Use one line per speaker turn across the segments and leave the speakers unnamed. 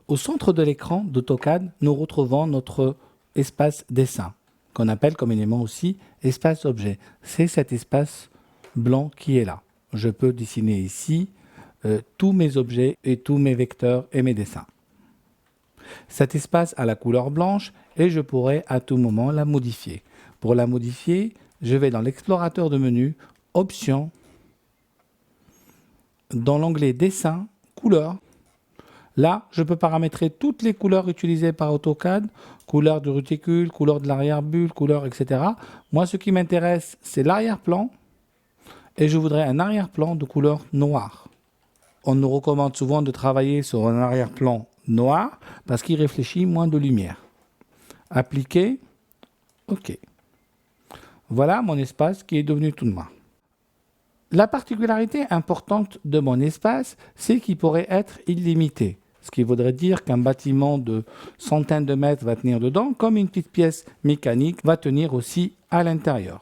Au centre de l'écran d'AutoCAD, nous retrouvons notre espace dessin, qu'on appelle communément aussi espace objet. C'est cet espace blanc qui est là. Je peux dessiner ici tous mes objets et tous mes vecteurs et mes dessins. Cet espace a la couleur blanche et je pourrais à tout moment la modifier. Pour la modifier, je vais dans l'explorateur de menu, Options, dans l'onglet Dessin, Couleurs. Là, je peux paramétrer toutes les couleurs utilisées par AutoCAD, couleur du réticule, couleur de l'arrière-bulle, couleur, etc. Moi, ce qui m'intéresse, c'est l'arrière-plan et je voudrais un arrière-plan de couleur noire. On nous recommande souvent de travailler sur un arrière-plan noir parce qu'il réfléchit moins de lumière. Appliquer, OK. Voilà mon espace qui est devenu tout noir. La particularité importante de mon espace, c'est qu'il pourrait être illimité. Ce qui voudrait dire qu'un bâtiment de centaines de mètres va tenir dedans, comme une petite pièce mécanique va tenir aussi à l'intérieur.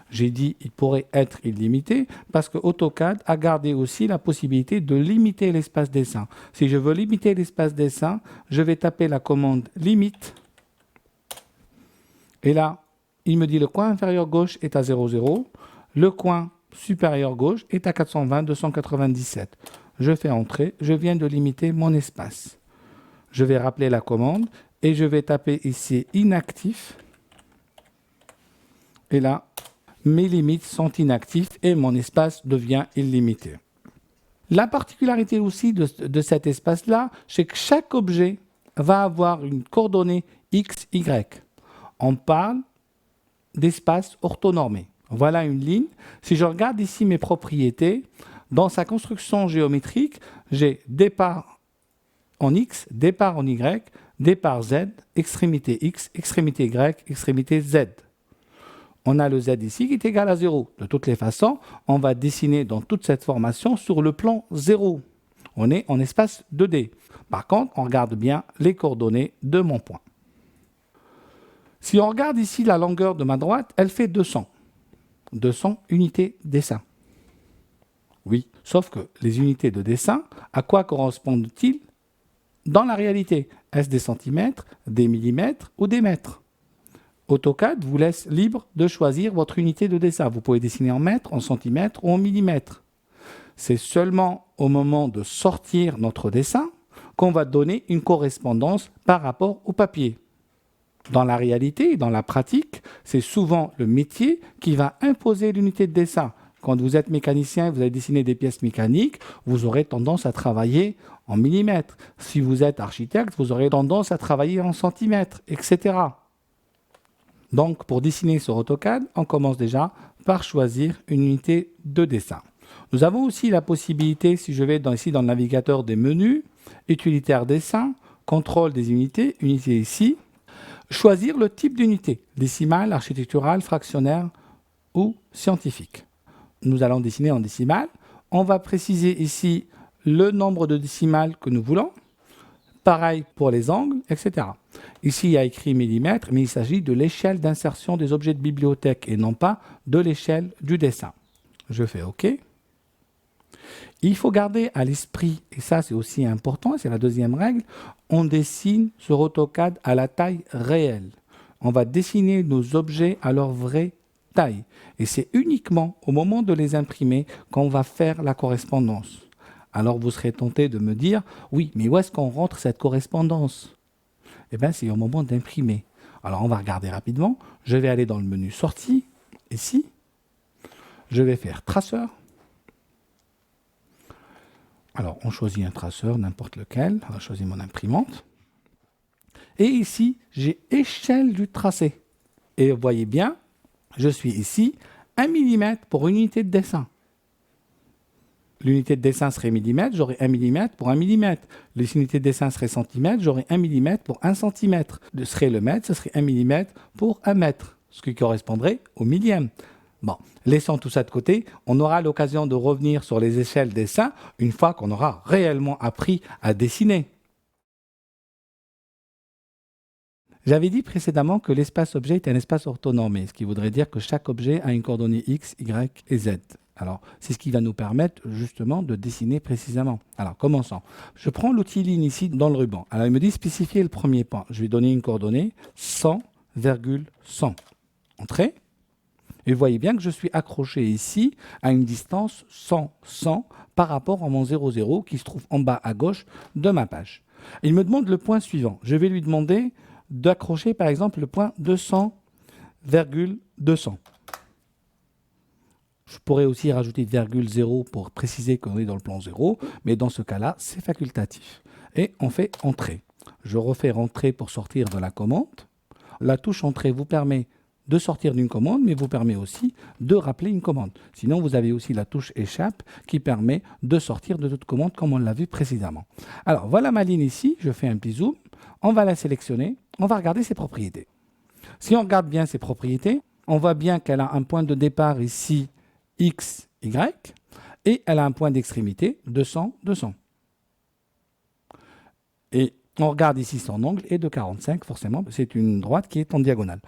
J'ai dit il pourrait être illimité parce que AutoCAD a gardé aussi la possibilité de limiter l'espace dessin. Si je veux limiter l'espace dessin, je vais taper la commande limite. Et là, il me dit le coin inférieur gauche est à 0,0. Le coin supérieur gauche est à 420, 297. Je fais entrer, je viens de limiter mon espace. Je vais rappeler la commande et je vais taper ici inactif. Et là, mes limites sont inactives et mon espace devient illimité. La particularité aussi de cet espace-là, c'est que chaque objet va avoir une coordonnée X, Y. On parle d'espace orthonormé. Voilà une ligne. Si je regarde ici mes propriétés, dans sa construction géométrique, j'ai départ en X, départ en Y, départ Z, extrémité X, extrémité Y, extrémité Z. On a le Z ici qui est égal à 0. De toutes les façons, on va dessiner dans toute cette formation sur le plan 0. On est en espace 2D. Par contre, on regarde bien les coordonnées de mon point. Si on regarde ici la longueur de ma droite, elle fait 200. 200 unités dessin. Oui, sauf que les unités de dessin, à quoi correspondent-ils dans la réalité? Est-ce des centimètres, des millimètres ou des mètres? AutoCAD vous laisse libre de choisir votre unité de dessin. Vous pouvez dessiner en mètres, en centimètres ou en millimètres. C'est seulement au moment de sortir notre dessin qu'on va donner une correspondance par rapport au papier. Dans la réalité, dans la pratique, c'est souvent le métier qui va imposer l'unité de dessin. Quand vous êtes mécanicien, vous allez dessiner des pièces mécaniques, vous aurez tendance à travailler en millimètres. Si vous êtes architecte, vous aurez tendance à travailler en centimètres, etc. Donc, pour dessiner sur AutoCAD, on commence déjà par choisir une unité de dessin. Nous avons aussi la possibilité, si je vais ici dans le navigateur des menus, utilitaire dessin, contrôle des unités, unité ici, choisir le type d'unité, décimale, architecturale, fractionnaire ou scientifique. Nous allons dessiner en décimale. On va préciser ici le nombre de décimales que nous voulons. Pareil pour les angles, etc. Ici, il y a écrit millimètres, mais il s'agit de l'échelle d'insertion des objets de bibliothèque et non pas de l'échelle du dessin. Je fais OK. Il faut garder à l'esprit, et ça c'est aussi important, c'est la deuxième règle, on dessine sur AutoCAD à la taille réelle. On va dessiner nos objets à leur vraie taille. Et c'est uniquement au moment de les imprimer qu'on va faire la correspondance. Alors vous serez tenté de me dire, oui, mais où est-ce qu'on rentre cette correspondance? Eh bien, c'est au moment d'imprimer. Alors on va regarder rapidement. Je vais aller dans le menu Sortie, ici. Je vais faire Traceur. Alors, on choisit un traceur, n'importe lequel. On va choisir mon imprimante. Et ici, j'ai échelle du tracé. Et vous voyez bien, je suis ici, 1 mm pour une unité de dessin. L'unité de dessin serait millimètre, j'aurai 1 mm pour 1 mm. Les unités de dessin seraient centimètres, j'aurai 1 mm pour 1 cm. Ce serait le mètre, ce serait 1 mm pour 1 mètre, ce qui correspondrait au millième. Bon, laissons tout ça de côté. On aura l'occasion de revenir sur les échelles dessin une fois qu'on aura réellement appris à dessiner. J'avais dit précédemment que l'espace objet est un espace orthonormé, ce qui voudrait dire que chaque objet a une coordonnée X, Y et Z. Alors, c'est ce qui va nous permettre justement de dessiner précisément. Alors, commençons. Je prends l'outil ligne ici dans le ruban. Alors, il me dit spécifier le premier point. Je vais donner une coordonnée 100,100. Entrée. Et vous voyez bien que je suis accroché ici à une distance 100, 100 par rapport à mon 00 qui se trouve en bas à gauche de ma page. Il me demande le point suivant. Je vais lui demander d'accrocher par exemple le point 200,200. Je pourrais aussi rajouter virgule 0 pour préciser qu'on est dans le plan 0, mais dans ce cas-là, c'est facultatif. Et on fait Entrée. Je refais Entrée pour sortir de la commande. La touche Entrée vous permet de sortir d'une commande, mais vous permet aussi de rappeler une commande. Sinon, vous avez aussi la touche Échappe qui permet de sortir de toute commande comme on l'a vu précédemment. Alors, voilà ma ligne ici. Je fais un petit zoom. On va la sélectionner. On va regarder ses propriétés. Si on regarde bien ses propriétés, on voit bien qu'elle a un point de départ ici, X, Y, et elle a un point d'extrémité, 200, 200. Et on regarde ici son angle est de 45, forcément, c'est une droite qui est en diagonale.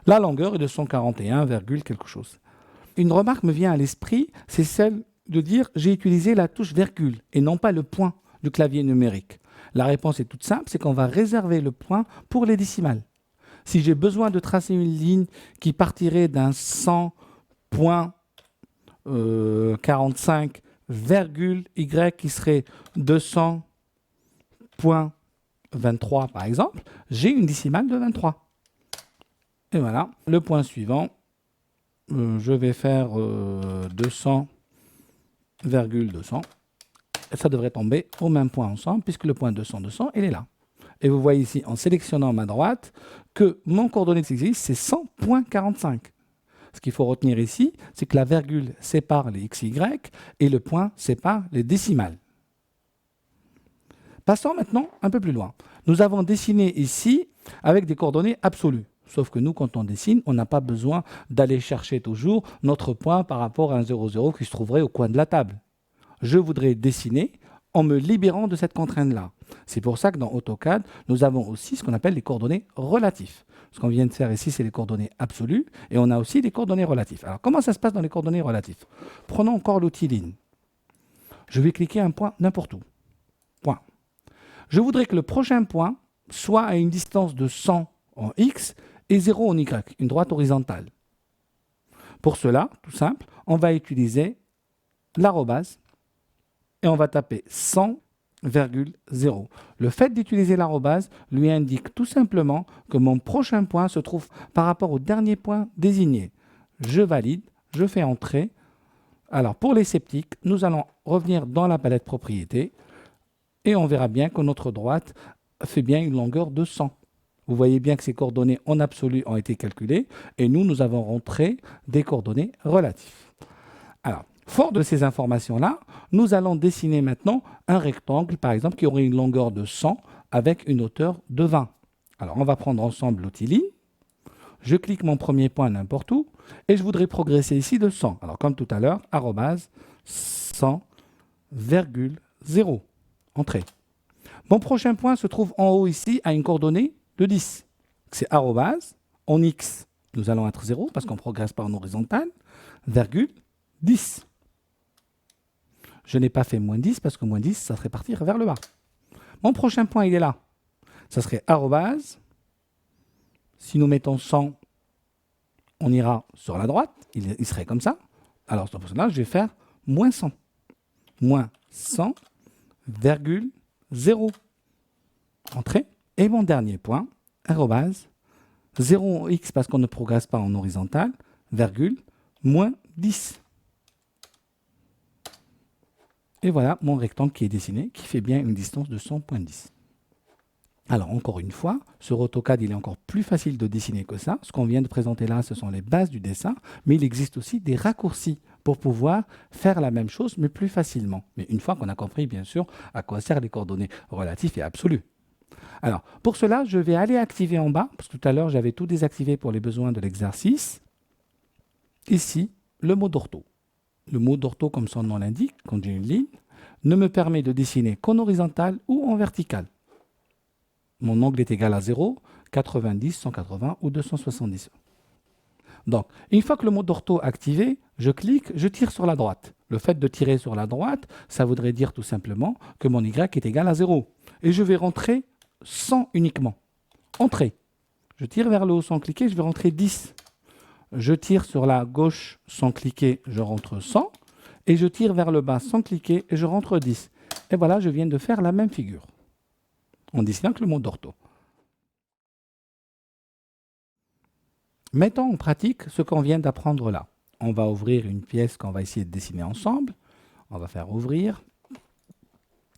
La longueur est de 141, quelque chose. Une remarque me vient à l'esprit, c'est celle de dire j'ai utilisé la touche virgule et non pas le point du clavier numérique. La réponse est toute simple, c'est qu'on va réserver le point pour les décimales. Si j'ai besoin de tracer une ligne qui partirait d'un 100.45, Y qui serait 200.23 par exemple, j'ai une décimale de 23. Et voilà, le point suivant, je vais faire 200,200. Et ça devrait tomber au même point ensemble, puisque le point 200, 200, il est là. Et vous voyez ici, en sélectionnant ma droite, que mon coordonnée de x, c'est 100.45. Ce qu'il faut retenir ici, c'est que la virgule sépare les xy et le point sépare les décimales. Passons maintenant un peu plus loin. Nous avons dessiné ici avec des coordonnées absolues. Sauf que nous, quand on dessine, on n'a pas besoin d'aller chercher toujours notre point par rapport à un 0,0 qui se trouverait au coin de la table. Je voudrais dessiner en me libérant de cette contrainte-là. C'est pour ça que dans AutoCAD, nous avons aussi ce qu'on appelle les coordonnées relatives. Ce qu'on vient de faire ici, c'est les coordonnées absolues, et on a aussi les coordonnées relatives. Alors, comment ça se passe dans les coordonnées relatives? Prenons encore l'outil ligne. Je vais cliquer un point n'importe où. Point. Je voudrais que le prochain point soit à une distance de 100 en X et 0 en Y, une droite horizontale. Pour cela, tout simple, on va utiliser l'arrobase et on va taper 100,0. Le fait d'utiliser l'arrobase lui indique tout simplement que mon prochain point se trouve par rapport au dernier point désigné. Je valide, je fais Entrée. Alors pour les sceptiques, nous allons revenir dans la palette propriétés et on verra bien que notre droite fait bien une longueur de 100. Vous voyez bien que ces coordonnées en absolu ont été calculées et nous avons rentré des coordonnées relatives. Alors, fort de ces informations-là, nous allons dessiner maintenant un rectangle, par exemple, qui aurait une longueur de 100 avec une hauteur de 20. Alors, on va prendre ensemble l'outil ligne. Je clique mon premier point n'importe où et je voudrais progresser ici de 100. Alors, comme tout à l'heure, arrobase 100,0. Entrée. Mon prochain point se trouve en haut ici à une coordonnée de 10. C'est arrobase, en X, nous allons être 0 parce qu'on ne progresse pas en horizontal, virgule 10. Je n'ai pas fait moins 10 parce que moins 10, ça serait partir vers le bas. Mon prochain point, il est là. Ça serait arrobase. Si nous mettons 100, on ira sur la droite, il serait comme ça. Alors, pour cela, je vais faire moins 100. Moins 100,0. Entrée. Et mon dernier point, arrobase, 0x parce qu'on ne progresse pas en horizontal, virgule, moins 10. Et voilà mon rectangle qui est dessiné, qui fait bien une distance de 100,10. Alors, encore une fois, sur AutoCAD, il est encore plus facile de dessiner que ça. Ce qu'on vient de présenter là, ce sont les bases du dessin, mais il existe aussi des raccourcis pour pouvoir faire la même chose, mais plus facilement. Mais une fois qu'on a compris, bien sûr, à quoi servent les coordonnées relatives et absolues. Alors, pour cela, je vais aller activer en bas, parce que tout à l'heure, j'avais tout désactivé pour les besoins de l'exercice. Ici, le mode ortho. Le mode ortho, comme son nom l'indique, quand j'ai une ligne, ne me permet de dessiner qu'en horizontal ou en vertical. Mon angle est égal à 0, 90, 180 ou 270. Donc, une fois que le mode ortho est activé, je clique, je tire sur la droite. Le fait de tirer sur la droite, ça voudrait dire tout simplement que mon y est égal à 0. Et je vais rentrer 100 uniquement. Entrée. Je tire vers le haut sans cliquer, je vais rentrer 10. Je tire sur la gauche sans cliquer, je rentre 100. Et je tire vers le bas sans cliquer et je rentre 10. Et voilà, je viens de faire la même figure, en dessinant que le mode ortho. Mettons en pratique ce qu'on vient d'apprendre là. On va ouvrir une pièce qu'on va essayer de dessiner ensemble. On va faire ouvrir.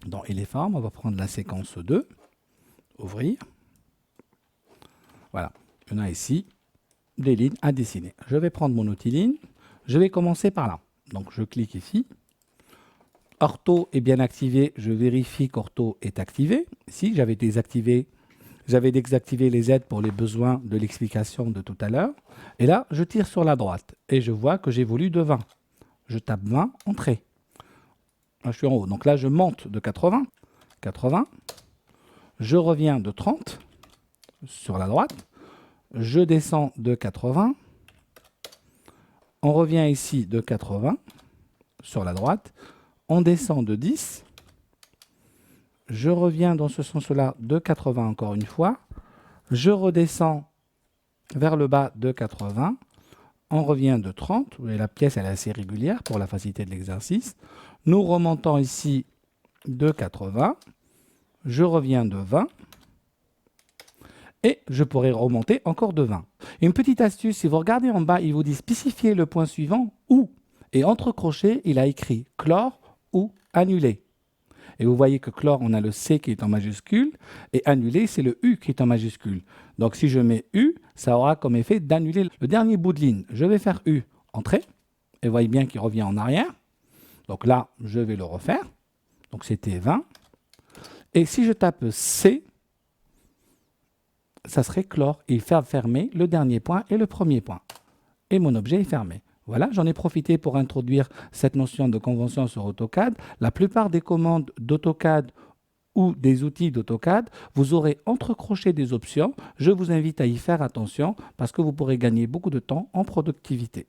Dans Illéforme, on va prendre la séquence 2. Ouvrir. Voilà. On a ici des lignes à dessiner. Je vais prendre mon outil ligne. Je vais commencer par là. Donc je clique ici. Ortho est bien activé. Je vérifie qu'Ortho est activé. Ici, j'avais désactivé les aides pour les besoins de l'explication de tout à l'heure. Et là, je tire sur la droite et je vois que j'évolue de 20. Je tape 20, entrée. Là, je suis en haut. Donc là, je monte de 80. 80. Je reviens de 30 sur la droite. Je descends de 80. On revient ici de 80 sur la droite. On descend de 10. Je reviens dans ce sens-là de 80 encore une fois. Je redescends vers le bas de 80. On revient de 30. Vous voyez, la pièce elle est assez régulière pour la facilité de l'exercice. Nous remontons ici de 80. Je reviens de 20. Et je pourrais remonter encore de 20. Une petite astuce, si vous regardez en bas, il vous dit spécifier le point suivant ou. Et entre crochets, il a écrit clore ou annuler. Et vous voyez que clore, on a le C qui est en majuscule, et annuler, c'est le U qui est en majuscule. Donc si je mets U, ça aura comme effet d'annuler le dernier bout de ligne. Je vais faire U, entrée, et vous voyez bien qu'il revient en arrière. Donc là, je vais le refaire. Donc c'était 20. Et si je tape C, ça serait clore, et faire fermer le dernier point et le premier point. Et mon objet est fermé. Voilà, j'en ai profité pour introduire cette notion de convention sur AutoCAD. La plupart des commandes d'AutoCAD ou des outils d'AutoCAD, vous aurez entrecroché des options. Je vous invite à y faire attention parce que vous pourrez gagner beaucoup de temps en productivité.